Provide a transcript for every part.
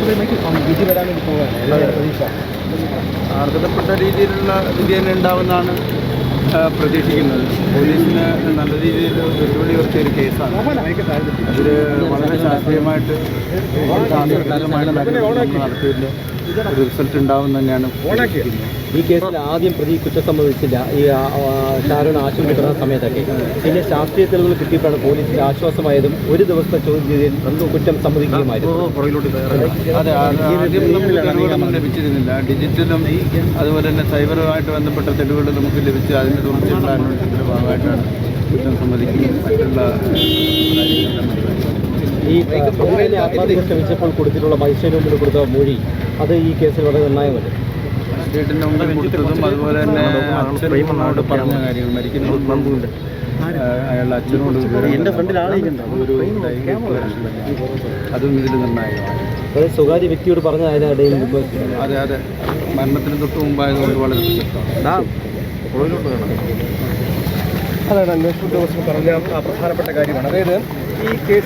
വിധി വരാൻ വേണ്ടി പോവുകയാണ് പ്രതീക്ഷ. അർഹതപ്പെട്ട രീതിയിലുള്ള വിധി തന്നെ ഉണ്ടാവുമെന്നാണ് പ്രതീക്ഷിക്കുന്നത്. പോലീസിന് നല്ല രീതിയിൽ വെല്ലുവിളി ഉയർത്തിയ ഒരു കേസാണ്. അതിൽ വളരെ ശാസ്ത്രീയമായിട്ട് നടത്തിയതിൻ്റെ ഒരു റിസൾട്ട് ഉണ്ടാവും തന്നെയാണ്. ഈ കേസിൽ ആദ്യം പ്രതി കുറ്റം സമ്മതിച്ചില്ല, ഈ ഷാരോൺ ആശുപത്രി കിട്ടുന്ന സമയത്തൊക്കെ. പിന്നെ ശാസ്ത്രീയ തെളിവുകൾ കിട്ടിയപ്പോഴാണ് പോലീസിന് ആശ്വാസമായതും ഒരു ദിവസത്തെ ചോദ്യം ചെയ്തതിൽ കുറ്റം സമ്മതിക്കുകയുമായിരുന്നു. അതെ, ആദ്യം നമുക്ക് തെളിവുകളൊന്നും ലഭിച്ചിരുന്നില്ല. ഡിജിറ്റലും അതുപോലെ തന്നെ സൈബറുമായിട്ട് ബന്ധപ്പെട്ട തെളിവുകൾ നമുക്ക് ലഭിച്ച് അതിൻ്റെ തുടർച്ചയുള്ള അന്വേഷണത്തിൻ്റെ ഭാഗമായിട്ടാണ് കുറ്റം സമ്മതിക്കുകയും മറ്റുള്ള ഈ ആത്മഹത്യ ശ്രമിച്ചപ്പോൾ കൊടുത്തിട്ടുള്ള മജിസ്ട്രേറ്റിന് മുമ്പിൽ കൊടുത്ത മൊഴി അത് ഈ കേസിൽ വളരെ നിർണായകമല്ലേ? മജിസ്ട്രേറ്റിൻ്റെ മുമ്പിൽ കൊടുത്തതും അതുപോലെ തന്നെ അച്ഛനോട് പറഞ്ഞ കാര്യങ്ങൾ മരിക്കുന്നതുണ്ട് അയാളുടെ അച്ഛനോട് എൻ്റെ ഫ്രണ്ടിലാണ് അതും ഇതിൽ നിർണായകമാണ്. അതായത് സ്വകാര്യ വ്യക്തിയോട് പറഞ്ഞ അതെ അതെ, മരണത്തിന് തൊട്ട് മുമ്പായതുകൊണ്ട് വളരെ അതാണ് അന്വേഷണ ഉദ്യോഗസ്ഥർ പറഞ്ഞ പ്രധാനപ്പെട്ട കാര്യമാണ്. അതായത് ഈ കേസ്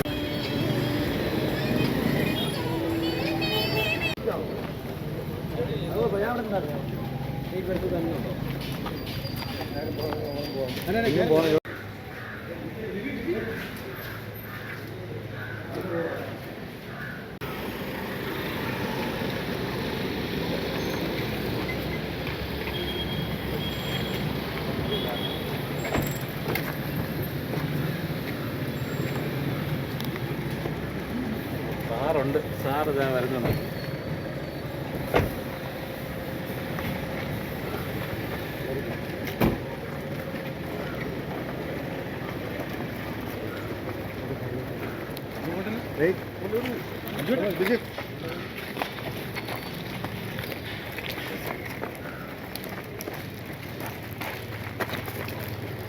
സാറുണ്ട്, സാറ് വരുന്നുണ്ട്. Right.